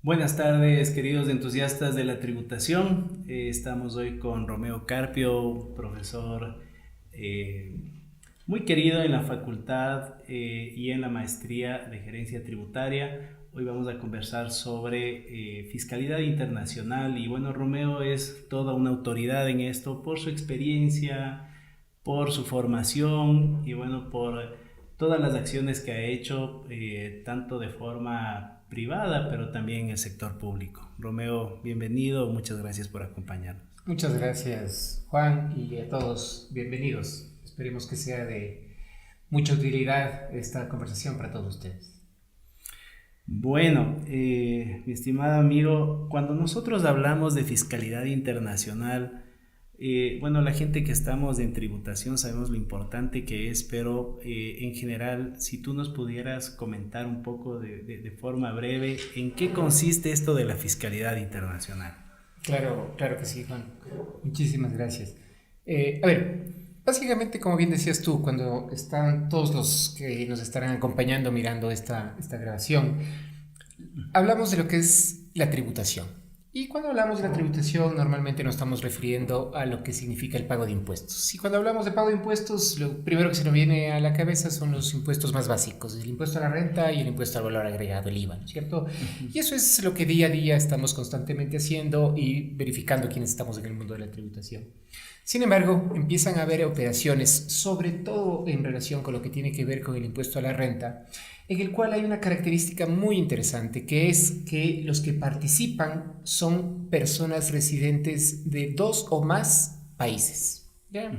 Buenas tardes, queridos entusiastas de la tributación. Estamos hoy con Romeo Carpio, profesor muy querido en la facultad y en la maestría de gerencia tributaria. Hoy vamos a conversar sobre fiscalidad internacional y bueno, Romeo es toda una autoridad en esto por su experiencia, por su formación y bueno, por todas las acciones que ha hecho, tanto de forma privada, pero también en el sector público. Romeo, bienvenido, muchas gracias por acompañarnos. Muchas gracias, Juan, y a todos bienvenidos. Esperemos que sea de mucha utilidad esta conversación para todos ustedes. Bueno, mi estimado amigo, cuando nosotros hablamos de fiscalidad internacional, bueno, la gente que estamos en tributación sabemos lo importante que es, pero en general, si tú nos pudieras comentar un poco de forma breve, ¿en qué consiste esto de la fiscalidad internacional? Claro que sí, Juan. Muchísimas gracias. A ver, básicamente, como bien decías tú, cuando están todos los que nos estarán acompañando mirando esta grabación, hablamos de lo que es la tributación. Y cuando hablamos de la tributación, normalmente nos estamos refiriendo a lo que significa el pago de impuestos. Y cuando hablamos de pago de impuestos, lo primero que se nos viene a la cabeza son los impuestos más básicos, el impuesto a la renta y el impuesto al valor agregado, el IVA, ¿no es cierto? Y eso es lo que día a día estamos constantemente haciendo y verificando quiénes estamos en el mundo de la tributación. Sin embargo, empiezan a haber operaciones, sobre todo en relación con lo que tiene que ver con el impuesto a la renta, en el cual hay una característica muy interesante, que es que los que participan son personas residentes de 2 o más países. ¿Ya?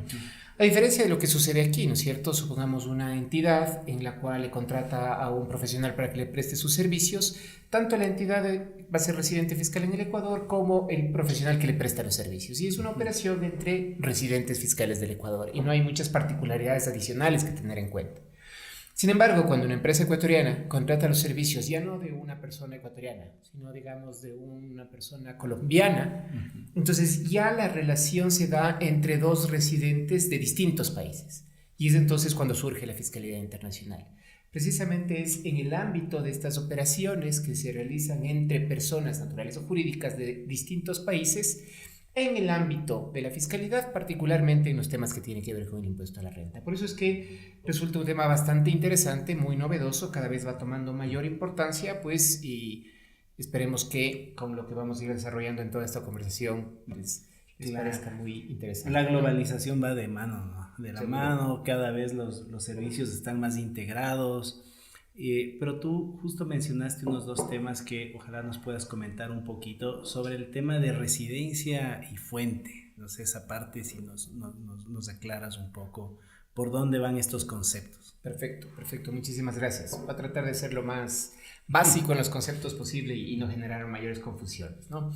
A diferencia de lo que sucede aquí, ¿no es cierto? Supongamos una entidad en la cual le contrata a un profesional para que le preste sus servicios, tanto la entidad va a ser residente fiscal en el Ecuador como el profesional que le presta los servicios. Y es una operación entre residentes fiscales del Ecuador y no hay muchas particularidades adicionales que tener en cuenta. Sin embargo, cuando una empresa ecuatoriana contrata los servicios ya no de una persona ecuatoriana, sino digamos de una persona colombiana, entonces ya la relación se da entre dos residentes de distintos países. Y es entonces cuando surge la fiscalidad internacional. Precisamente es en el ámbito de estas operaciones que se realizan entre personas naturales o jurídicas de distintos países, en el ámbito de la fiscalidad, particularmente en los temas que tienen que ver con el impuesto a la renta. Por eso es que resulta un tema bastante interesante, muy novedoso, cada vez va tomando mayor importancia, pues, y esperemos que con lo que vamos a ir desarrollando en toda esta conversación les parezca muy interesante. La globalización va de mano, ¿no? De la Seguro. mano, cada vez los servicios están más integrados. Pero tú justo mencionaste unos dos temas que ojalá nos puedas comentar un poquito sobre el tema de residencia y fuente. No sé, esa parte si nos aclaras un poco por dónde van estos conceptos. Perfecto, muchísimas gracias. Voy a tratar de ser lo más básico en los conceptos posible y no generar mayores confusiones, ¿no?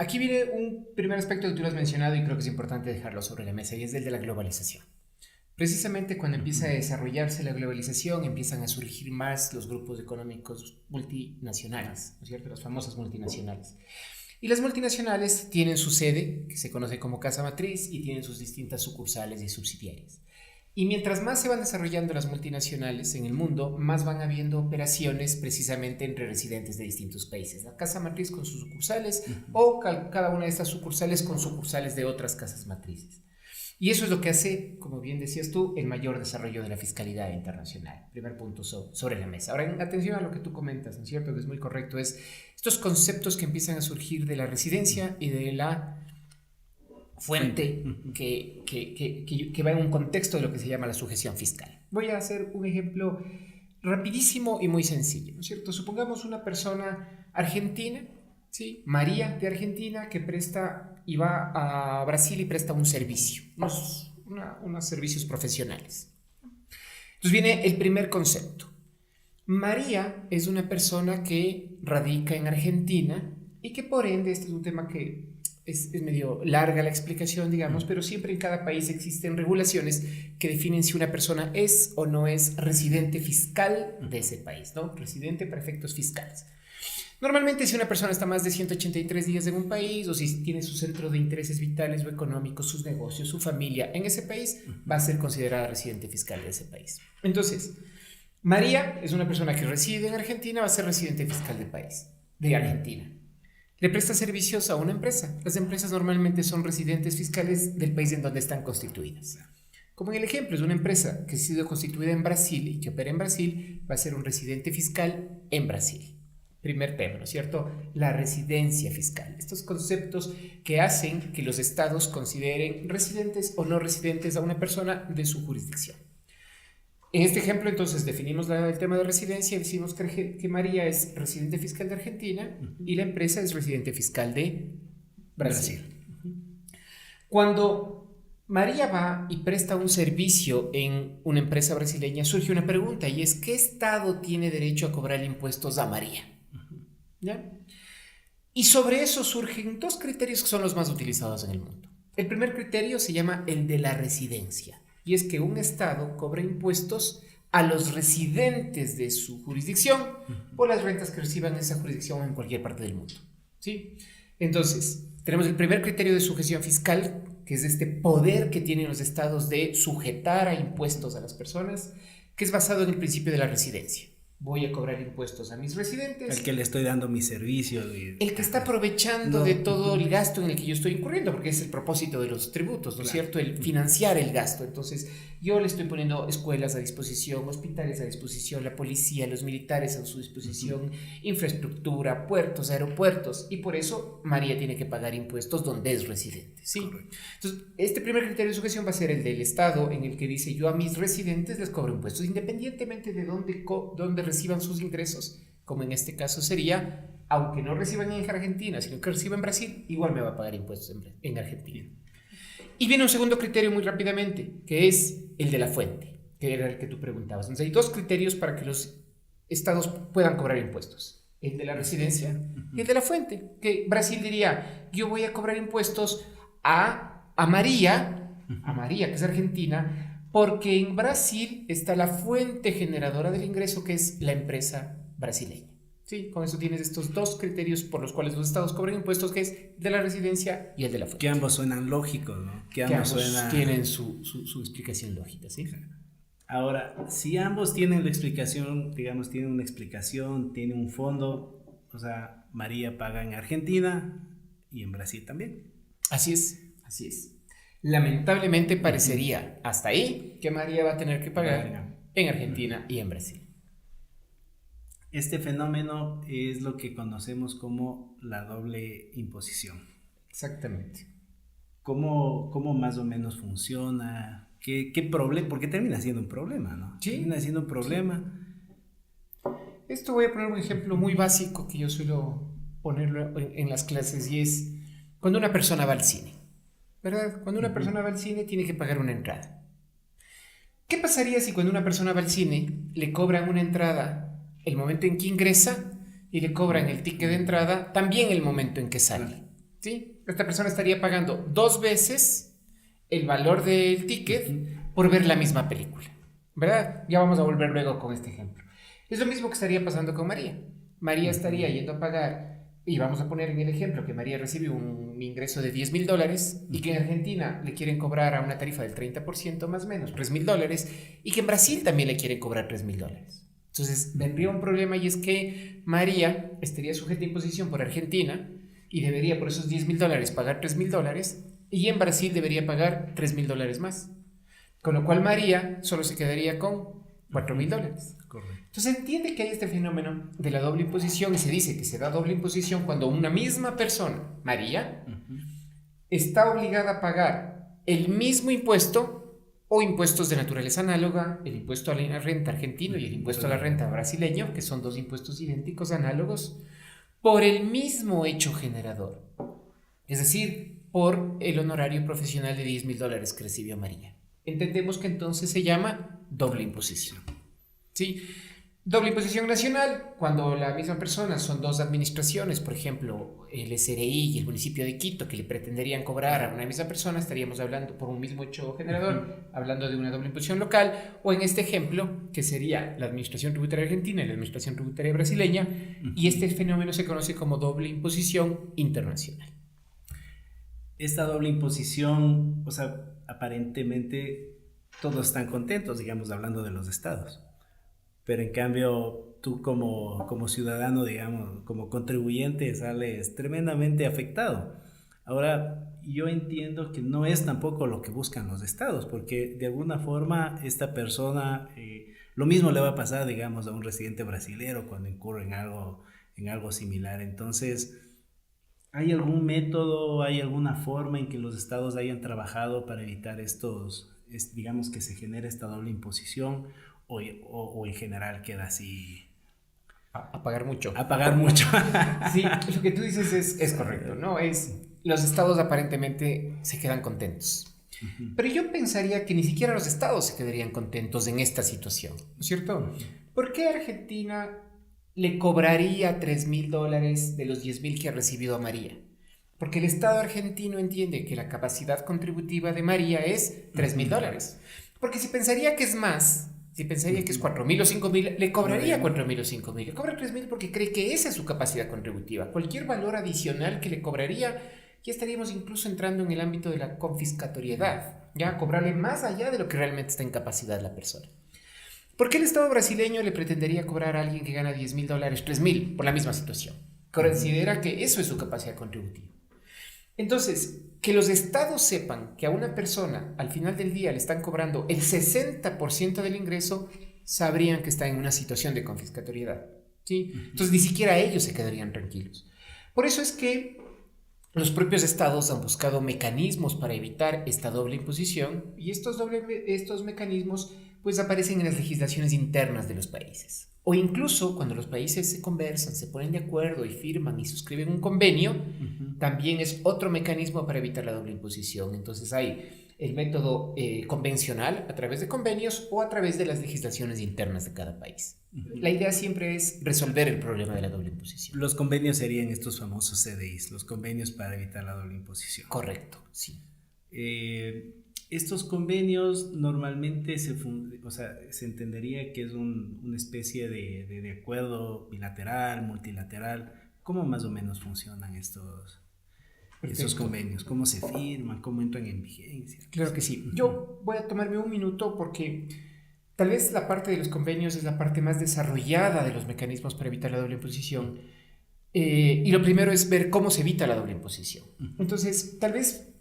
Aquí viene un primer aspecto que tú lo has mencionado y creo que es importante dejarlo sobre la mesa y es el de la globalización. Precisamente cuando empieza a desarrollarse la globalización, empiezan a surgir más los grupos económicos multinacionales, ¿no es cierto? Las famosas multinacionales. Y las multinacionales tienen su sede, que se conoce como casa matriz, y tienen sus distintas sucursales y subsidiarias. Y mientras más se van desarrollando las multinacionales en el mundo, más van habiendo operaciones precisamente entre residentes de distintos países. La casa matriz con sus sucursales o cada una de estas sucursales con sucursales de otras casas matrices. Y eso es lo que hace, como bien decías tú, el mayor desarrollo de la fiscalidad internacional. Primer punto sobre la mesa. Ahora, atención a lo que tú comentas, ¿no es cierto? Que es muy correcto. Es estos conceptos que empiezan a surgir de la residencia y de la fuente que va en un contexto de lo que se llama la sujeción fiscal. Voy a hacer un ejemplo rapidísimo y muy sencillo, ¿no es cierto? Supongamos una persona argentina, ¿sí? María de Argentina, que presta y va a Brasil y presta un servicio, unos servicios profesionales. Entonces viene el primer concepto. María es una persona que radica en Argentina y que por ende, este es un tema que es medio larga la explicación, digamos, pero siempre en cada país existen regulaciones que definen si una persona es o no es residente fiscal de ese país, ¿no? Residente para efectos fiscales. Normalmente, si una persona está más de 183 días en un país o si tiene su centro de intereses vitales o económicos, sus negocios, su familia en ese país, va a ser considerada residente fiscal de ese país. Entonces, María es una persona que reside en Argentina, va a ser residente fiscal del país. de Argentina. Le presta servicios a una empresa. Las empresas normalmente son residentes fiscales del país en donde están constituidas. Como en el ejemplo es una empresa que ha sido constituida en Brasil y que opera en Brasil, va a ser un residente fiscal en Brasil. Primer tema, ¿no es cierto? La residencia fiscal. Estos conceptos que hacen que los estados consideren residentes o no residentes a una persona de su jurisdicción. En este ejemplo, entonces, definimos el tema de residencia y decimos que María es residente fiscal de Argentina y la empresa es residente fiscal de Brasil. Cuando María va y presta un servicio en una empresa brasileña, surge una pregunta y es: ¿qué estado tiene derecho a cobrar impuestos a María? ¿Ya? Y sobre eso surgen dos criterios que son los más utilizados en el mundo. El primer criterio se llama el de la residencia, y es que un estado cobra impuestos a los residentes de su jurisdicción por las rentas que reciban en esa jurisdicción en cualquier parte del mundo. ¿Sí? Entonces, tenemos el primer criterio de sujeción fiscal, que es este poder que tienen los estados de sujetar a impuestos a las personas, que es basado en el principio de la residencia. Voy a cobrar impuestos a mis residentes. El que le estoy dando mi servicio. El que está aprovechando de todo el gasto en el que yo estoy incurriendo, porque es el propósito de los tributos, ¿no es cierto? El financiar el gasto. Entonces, yo le estoy poniendo escuelas a disposición, hospitales a disposición, la policía, los militares a su disposición, infraestructura, puertos, aeropuertos, y por eso María tiene que pagar impuestos donde es residente, ¿sí? Correcto. Entonces, este primer criterio de sujeción va a ser el del Estado, en el que dice: yo a mis residentes les cobro impuestos, independientemente de dónde reciban sus ingresos, como en este caso sería, aunque no reciban en Argentina, sino que reciban en Brasil, igual me va a pagar impuestos en Argentina. Y viene un segundo criterio muy rápidamente, que es el de la fuente, que era el que tú preguntabas. Entonces hay dos criterios para que los estados puedan cobrar impuestos: el de la residencia y el de la fuente. Que Brasil diría: yo voy a cobrar impuestos a María, que es argentina, porque en Brasil está la fuente generadora del ingreso, que es la empresa brasileña. Sí, con eso tienes estos dos criterios por los cuales los estados cobran impuestos, que es el de la residencia y el de la fuente. Que ambos suenan lógicos, ¿no? Que ambos tienen su explicación lógica, ¿sí? Ahora, si ambos tienen la explicación, digamos, tienen una explicación, tienen un fondo, o sea, María paga en Argentina y en Brasil también. Así es, así es. Lamentablemente parecería hasta ahí que María va a tener que pagar en Argentina y en Brasil. Este fenómeno es lo que conocemos como la doble imposición. Exactamente. ¿Cómo más o menos funciona? ¿Qué problema? Porque termina siendo un problema, ¿no? Sí. Termina siendo un problema. Sí. Esto voy a poner un ejemplo muy básico que yo suelo ponerlo en las clases, y es cuando una persona va al cine. ¿Verdad? Cuando una persona va al cine tiene que pagar una entrada. ¿Qué pasaría si cuando una persona va al cine le cobran una entrada el momento en que ingresa y le cobran el ticket de entrada también el momento en que sale? ¿Sí? Esta persona estaría pagando 2 veces el valor del ticket por ver la misma película. ¿Verdad? Ya vamos a volver luego con este ejemplo. Es lo mismo que estaría pasando con María. María estaría yendo a pagar. Y vamos a poner en el ejemplo que María recibe un ingreso de $10,000 y que en Argentina le quieren cobrar a una tarifa del 30% más o menos, $3,000, y que en Brasil también le quieren cobrar $3,000. Entonces vendría un problema, y es que María estaría sujeta a imposición por Argentina y debería por esos $10,000 pagar $3,000, y en Brasil debería pagar $3,000 más. Con lo cual María solo se quedaría con $4,000. Correcto. Entonces se entiende que hay este fenómeno de la doble imposición, y se dice que se da doble imposición cuando una misma persona, María, está obligada a pagar el mismo impuesto o impuestos de naturaleza análoga, el impuesto a la renta argentino y el impuesto a la renta brasileño, que son dos impuestos idénticos, análogos, por el mismo hecho generador. Es decir, por el honorario profesional de $10,000 que recibió María. Entendemos que entonces se llama doble imposición. ¿Sí? Doble imposición nacional, cuando la misma persona son dos administraciones, por ejemplo, el SRI y el municipio de Quito, que le pretenderían cobrar a una misma persona, estaríamos hablando por un mismo hecho generador, hablando de una doble imposición local, o en este ejemplo, que sería la administración tributaria argentina y la administración tributaria brasileña, y este fenómeno se conoce como doble imposición internacional. Esta doble imposición, o sea, aparentemente todos están contentos, digamos, hablando de los estados. pero en cambio tú como ciudadano, digamos, como contribuyente, sales tremendamente afectado. Ahora, yo entiendo que no es tampoco lo que buscan los estados, porque de alguna forma esta persona, lo mismo le va a pasar, digamos, a un residente brasilero cuando incurre en algo similar. Entonces, ¿hay algún método, hay alguna forma en que los estados hayan trabajado para evitar digamos, que se genere esta doble imposición o en general queda así? A pagar mucho. A pagar mucho. Sí, lo que tú dices es correcto, ¿no? Los estados aparentemente se quedan contentos. Pero yo pensaría que ni siquiera los estados se quedarían contentos en esta situación, ¿no es cierto? ¿Por qué Argentina le cobraría $3,000 de los 10,000 que ha recibido a María? Porque el Estado argentino entiende que la capacidad contributiva de María es $3,000. Porque si pensaría que es más, si pensaría que es 4,000 o 5,000, le cobraría 4,000 o 5,000. Le cobra 3,000 porque cree que esa es su capacidad contributiva. Cualquier valor adicional que le cobraría, ya estaríamos incluso entrando en el ámbito de la confiscatoriedad, ya cobrarle más allá de lo que realmente está en capacidad la persona. ¿Por qué el Estado brasileño le pretendería cobrar a alguien que gana $10,000 3,000 por la misma situación? Considera que eso es su capacidad contributiva. Entonces, que los estados sepan que a una persona al final del día le están cobrando el 60% del ingreso, sabrían que está en una situación de confiscatoriedad, ¿sí? Entonces, ni siquiera ellos se quedarían tranquilos. Por eso es que los propios estados han buscado mecanismos para evitar esta doble imposición y estos mecanismos pues aparecen en las legislaciones internas de los países. O incluso cuando los países se conversan, se ponen de acuerdo y firman y suscriben un convenio, también es otro mecanismo para evitar la doble imposición. Entonces hay el método convencional a través de convenios o a través de las legislaciones internas de cada país. La idea siempre es resolver el problema de la doble imposición. Los convenios serían estos famosos CDIs, los convenios para evitar la doble imposición. Correcto, sí. Estos convenios normalmente se entendería que es una especie de acuerdo bilateral, multilateral. ¿Cómo más o menos funcionan estos convenios? ¿Cómo se firman? ¿Cómo entran en vigencia? Claro que sí. Yo voy a tomarme un minuto porque tal vez la parte de los convenios es la parte más desarrollada de los mecanismos para evitar la doble imposición. Y lo primero es ver cómo se evita la doble imposición. Entonces, tal vez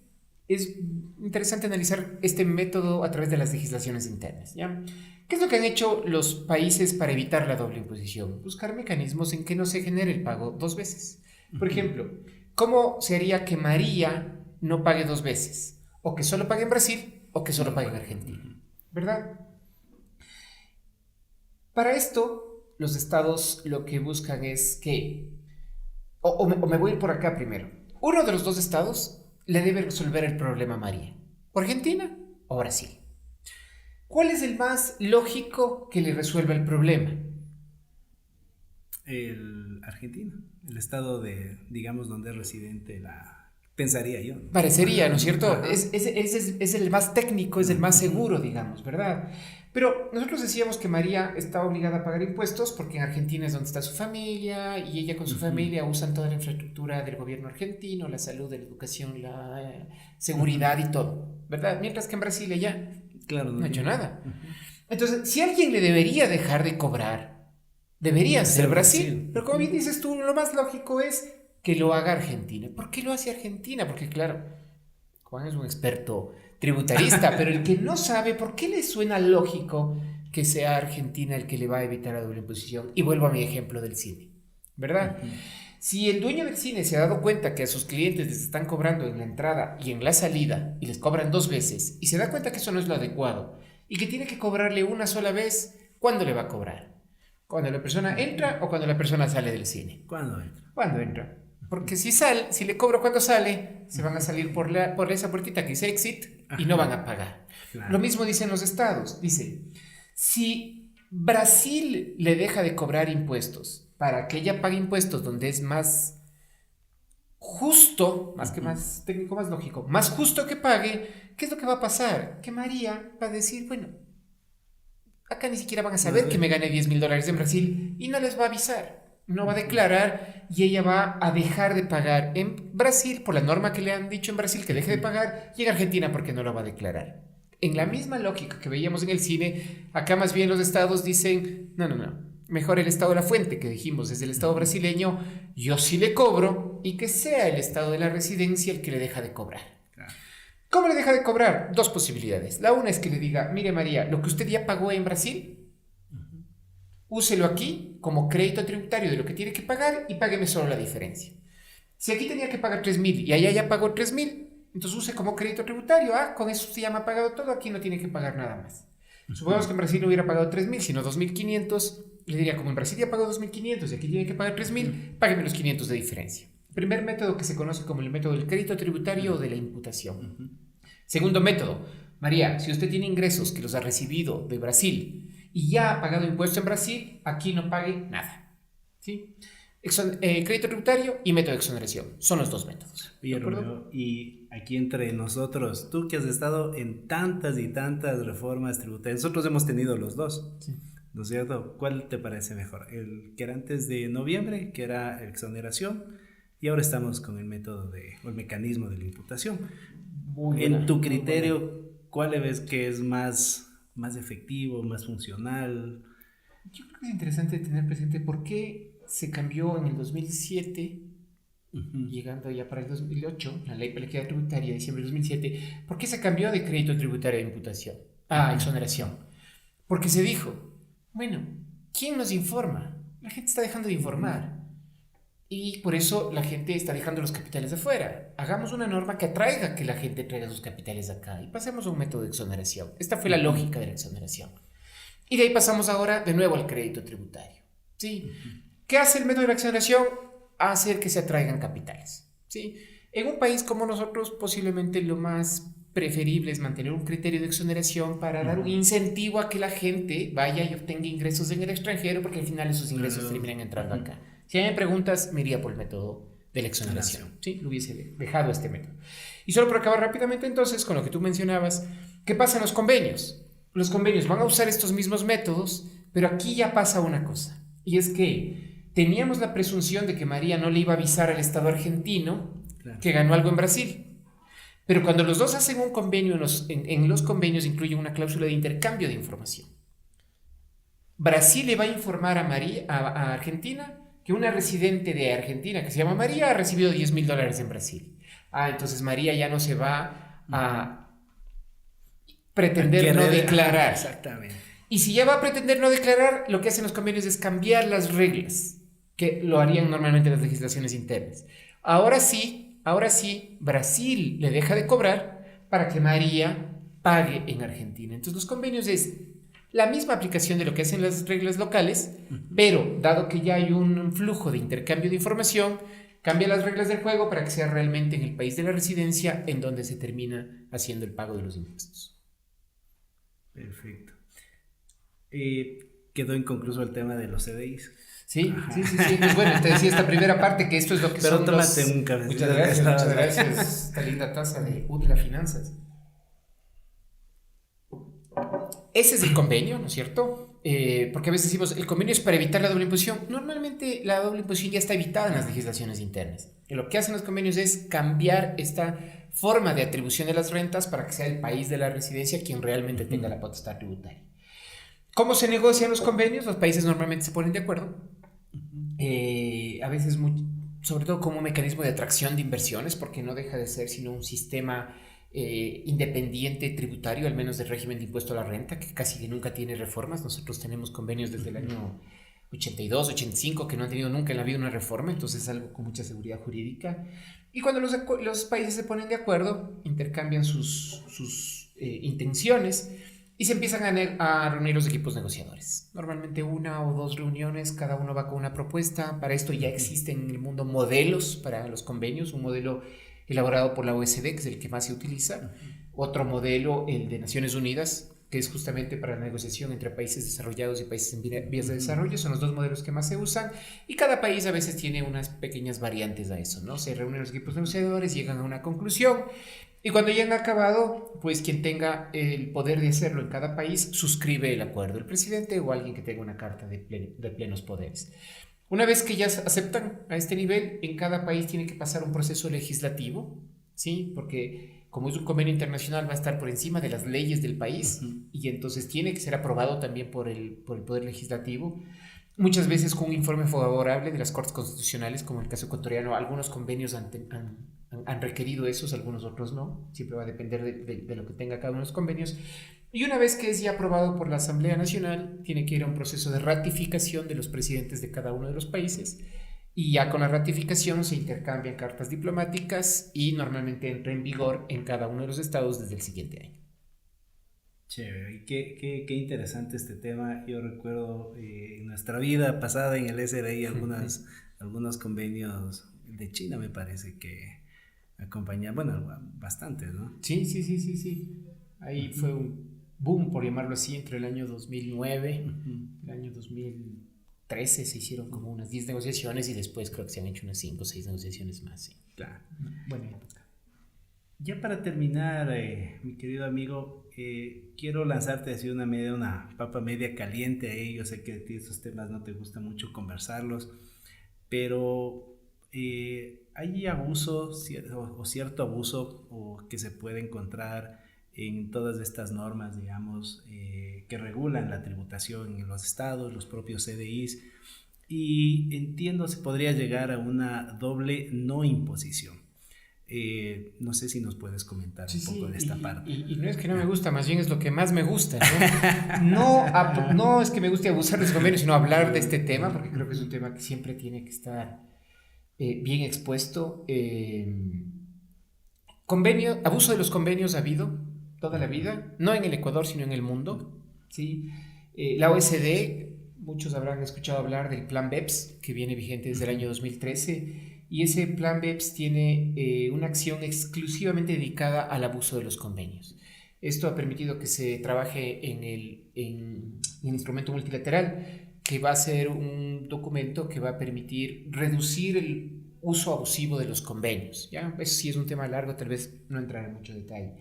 es interesante analizar este método a través de las legislaciones internas, ¿ya? ¿Qué es lo que han hecho los países para evitar la doble imposición? Buscar mecanismos en que no se genere el pago dos veces. Por ejemplo, ¿cómo se haría que María no pague dos veces? O que solo pague en Brasil o que solo pague en Argentina, ¿verdad? Para esto, los estados lo que buscan es que, me voy a ir por acá primero. Uno de los dos estados le debe resolver el problema a María. ¿O Argentina o Brasil? ¿Cuál es el más lógico que le resuelva el problema? Argentina, el estado digamos, donde es residente pensaría yo, ¿no? Parecería, ¿no es cierto? Es el más técnico, es el más seguro, digamos, ¿verdad? Pero nosotros decíamos que María está obligada a pagar impuestos porque en Argentina es donde está su familia y ella con su familia usan toda la infraestructura del gobierno argentino, la salud, la educación, la seguridad y todo, ¿verdad? Mientras que en Brasil ella no ha hecho nada. Entonces, si alguien le debería dejar de cobrar, debería ser Brasil. Pero como bien dices tú, lo más lógico es que lo haga Argentina. ¿Por qué lo hace Argentina? Porque claro, Juan es un experto tributarista, pero el que no sabe, ¿por qué le suena lógico que sea Argentina el que le va a evitar la doble imposición? Y vuelvo a mi ejemplo del cine, ¿verdad? Si el dueño del cine se ha dado cuenta que a sus clientes les están cobrando en la entrada y en la salida y les cobran dos veces y se da cuenta que eso no es lo adecuado y que tiene que cobrarle una sola vez, ¿cuándo le va a cobrar? ¿Cuando la persona entra o cuando la persona sale del cine? ¿Cuándo entra? ¿Cuándo entra? Porque si le cobro cuando sale, se van a salir por esa puertita que dice exit y no van a pagar. Claro. Lo mismo dicen los estados. Dice, si Brasil le deja de cobrar impuestos para que ella pague impuestos donde es más justo, más que más técnico, más lógico, más justo que pague, ¿qué es lo que va a pasar? Que María va a decir, bueno, acá ni siquiera van a saber que me gané $10,000 en Brasil y no les va a avisar. No va a declarar y ella va a dejar de pagar en Brasil por la norma que le han dicho en Brasil que deje de pagar y en Argentina porque no lo va a declarar. En la misma lógica que veíamos en el cine, acá más bien los estados dicen, no, mejor el estado de la fuente que dijimos, desde el estado brasileño, yo sí le cobro y que sea el estado de la residencia el que le deja de cobrar. Claro. ¿Cómo le deja de cobrar? Dos posibilidades. La una es que le diga, mire María, lo que usted ya pagó en Brasil, úselo aquí como crédito tributario de lo que tiene que pagar y págueme solo la diferencia. Si aquí tenía que pagar 3.000 y allá ya pagó 3.000, entonces use como crédito tributario. Con eso usted ya me ha pagado todo, aquí no tiene que pagar nada más. Supongamos que en Brasil no hubiera pagado 3.000, sino 2.500. Le diría, como en Brasil ya pagó 2.500 y aquí tiene que pagar 3.000, págueme los 500 de diferencia. Primer método que se conoce como el método del crédito tributario o de la imputación. Segundo método, María, si usted tiene ingresos que los ha recibido de Brasil y ya ha pagado impuesto en Brasil, aquí no pague nada. ¿Sí? Crédito tributario y método de exoneración. Son los dos métodos. Oye, Romeo, y aquí entre nosotros, tú que has estado en tantas y tantas reformas tributarias, nosotros hemos tenido los dos, sí, ¿no es cierto? ¿Cuál te parece mejor? El que era antes de noviembre, que era exoneración, y ahora estamos con el método o el mecanismo de la imputación. En tu criterio, ¿cuál ves que es más efectivo, más funcional? Yo creo que es interesante tener presente por qué se cambió en el 2007, llegando ya para el 2008, la ley para la equidad tributaria de diciembre del 2007, ¿por qué se cambió de crédito tributario a imputación? Exoneración. Porque se dijo, bueno, ¿quién nos informa? La gente está dejando de informar. Y por eso la gente está dejando los capitales afuera. Hagamos una norma que atraiga que la gente traiga sus capitales acá y pasemos a un método de exoneración. Esta fue la lógica de la exoneración. Y de ahí pasamos ahora de nuevo al crédito tributario. ¿Sí? ¿Qué hace el método de la exoneración? Hacer que se atraigan capitales. ¿Sí? En un país como nosotros, posiblemente lo más preferible es mantener un criterio de exoneración para dar un incentivo a que la gente vaya y obtenga ingresos en el extranjero, porque al final esos ingresos terminan entrando acá. Si me preguntas, me iría por el método de la exoneración. ¿Sí? Lo hubiese dejado este método. Y solo por acabar rápidamente entonces con lo que tú mencionabas, ¿qué pasa en los convenios? Los convenios van a usar estos mismos métodos, pero aquí ya pasa una cosa, y es que teníamos la presunción de que María no le iba a avisar al Estado argentino que ganó algo en Brasil. Pero cuando los dos hacen un convenio, en los convenios incluyen una cláusula de intercambio de información. Brasil le va a informar a Argentina que una residente de Argentina que se llama María ha recibido $10.000 en Brasil. Entonces María ya no se va a pretender no declarar. Exactamente. Y si ya va a pretender no declarar, lo que hacen los convenios es cambiar las reglas, que lo harían normalmente las legislaciones internas. Ahora sí, Brasil le deja de cobrar para que María pague en Argentina. Entonces los convenios es la misma aplicación de lo que hacen las reglas locales, pero dado que ya hay un flujo de intercambio de información, cambia las reglas del juego para que sea realmente en el país de la residencia en donde se termina haciendo el pago de los impuestos. Perfecto. Quedó inconcluso el tema de los CDIs. Sí. Pues bueno, te decía esta primera parte que esto es lo que pero son tómate un café. Muchas gracias. Esta linda taza de UDLA Finanzas. Ese es el convenio, ¿no es cierto? Porque a veces decimos, el convenio es para evitar la doble imposición. Normalmente la doble imposición ya está evitada en las legislaciones internas. Y lo que hacen los convenios es cambiar esta forma de atribución de las rentas para que sea el país de la residencia quien realmente tenga la potestad tributaria. ¿Cómo se negocian los convenios? Los países normalmente se ponen de acuerdo. A veces, sobre todo como un mecanismo de atracción de inversiones, porque no deja de ser sino un sistema independiente tributario, al menos del régimen de impuesto a la renta, que casi que nunca tiene reformas. Nosotros tenemos convenios desde el año 82, 85, que no han tenido nunca en la vida una reforma, entonces es algo con mucha seguridad jurídica. Y cuando los países se ponen de acuerdo, intercambian sus intenciones y se empiezan a reunir los equipos negociadores. Normalmente 1 o 2 reuniones, cada uno va con una propuesta. Para esto ya existen en el mundo modelos para los convenios, un modelo elaborado por la OECD, que es el que más se utiliza. Otro modelo, el de Naciones Unidas, que es justamente para la negociación entre países desarrollados y países en vías de desarrollo. Son los dos modelos que más se usan, y cada país a veces tiene unas pequeñas variantes a eso, ¿no? Se reúnen los equipos negociadores, llegan a una conclusión, y cuando ya han acabado, pues quien tenga el poder de hacerlo en cada país suscribe el acuerdo, el presidente o alguien que tenga una carta de plenos poderes. Una vez que ya aceptan a este nivel, en cada país tiene que pasar un proceso legislativo, ¿sí? Porque como es un convenio internacional, va a estar por encima de las leyes del país y entonces tiene que ser aprobado también por el Poder Legislativo. Muchas veces con un informe favorable de las Cortes Constitucionales, como en el caso ecuatoriano, algunos convenios han requerido esos, algunos otros no. Siempre va a depender de lo que tenga cada uno de los convenios. Y una vez que es ya aprobado por la Asamblea Nacional, tiene que ir a un proceso de ratificación de los presidentes de cada uno de los países. Y ya con la ratificación se intercambian cartas diplomáticas y normalmente entra en vigor en cada uno de los estados desde el siguiente año. Chévere, y qué interesante este tema. Yo recuerdo en nuestra vida pasada en el SRI algunos convenios de China, me parece que acompañan, bueno, bastantes, ¿no? Sí. Ahí fue un boom, por llamarlo así, entre el año 2009 y el año 2013 se hicieron como unas 10 negociaciones y después creo que se han hecho unas 5 o 6 negociaciones más. Sí. Claro. Buena época. Ya para terminar, mi querido amigo, quiero lanzarte así una papa media caliente ahí. Yo sé que a ti estos temas no te gusta mucho conversarlos, pero hay abuso o cierto abuso que se puede encontrar en todas estas normas, digamos, que regulan la tributación en los estados, los propios CDIs, y entiendo se podría llegar a una doble no imposición. No sé si nos puedes comentar un poco de esta parte. Y no es que no me gusta, más bien es lo que más me gusta, ¿no? No es que me guste abusar de los convenios, sino hablar de este tema, porque creo que es un tema que siempre tiene que estar bien expuesto. Abuso de los convenios ha habido toda la vida, no en el Ecuador, sino en el mundo. ¿Sí? La OECD, muchos habrán escuchado hablar del plan BEPS, que viene vigente desde el año 2013. Y ese plan BEPS tiene una acción exclusivamente dedicada al abuso de los convenios. Esto ha permitido que se trabaje en el instrumento multilateral, que va a ser un documento que va a permitir reducir el uso abusivo de los convenios. ¿Ya? Eso sí es un tema largo, tal vez no entraré en mucho detalle.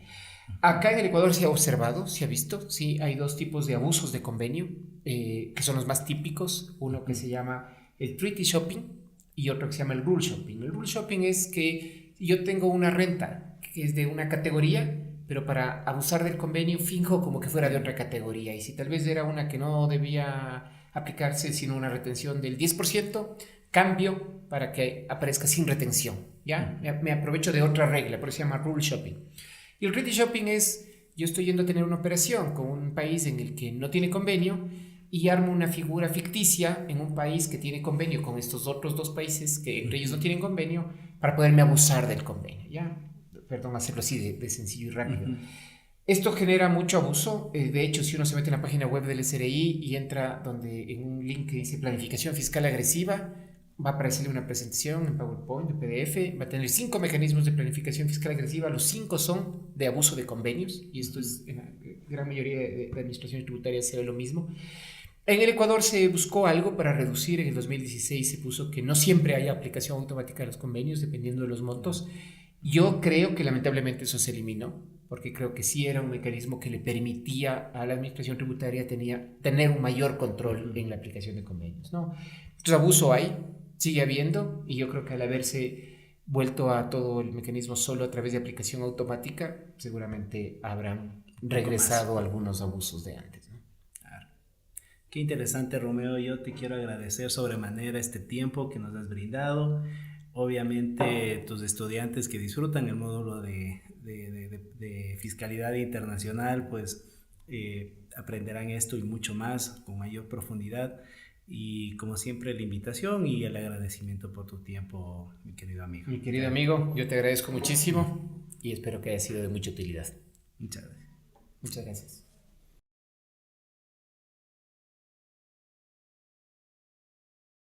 Acá en el Ecuador se ha observado, se ha visto, sí, hay dos tipos de abusos de convenio, que son los más típicos. Uno que se llama el treaty shopping, y otro que se llama el rule shopping. El rule shopping es que yo tengo una renta que es de una categoría, pero para abusar del convenio finjo como que fuera de otra categoría. Y si tal vez era una que no debía aplicarse, sino una retención del 10%, cambio para que aparezca sin retención. ¿Ya? Me aprovecho de otra regla, por eso se llama rule shopping. Y el treaty shopping es, yo estoy yendo a tener una operación con un país en el que no tiene convenio, y armo una figura ficticia en un país que tiene convenio con estos otros dos países que entre ellos no tienen convenio para poderme abusar del convenio, ¿ya? Perdón, hacerlo así de sencillo y rápido. Esto genera mucho abuso. De hecho, si uno se mete en la página web del SRI y entra en un link que dice planificación fiscal agresiva, va a aparecerle una presentación en PowerPoint, en PDF, va a tener 5 mecanismos de planificación fiscal agresiva. Los 5 son de abuso de convenios, y esto es en la gran mayoría de administraciones tributarias se ve lo mismo. En el Ecuador se buscó algo para reducir. En el 2016 se puso que no siempre haya aplicación automática de los convenios dependiendo de los montos. Yo creo que lamentablemente eso se eliminó, porque creo que sí era un mecanismo que le permitía a la administración tributaria tener un mayor control en la aplicación de convenios, ¿no? Entonces abuso hay, sigue habiendo, y yo creo que al haberse vuelto a todo el mecanismo solo a través de aplicación automática, seguramente habrán regresado algunos abusos de antes. Qué interesante, Romeo. Yo te quiero agradecer sobremanera este tiempo que nos has brindado. Obviamente tus estudiantes que disfrutan el módulo de fiscalidad internacional, pues aprenderán esto y mucho más con mayor profundidad. Y como siempre, la invitación y el agradecimiento por tu tiempo, mi querido amigo. Mi querido amigo, yo te agradezco muchísimo y espero que haya sido de mucha utilidad. Muchas gracias. Muchas gracias.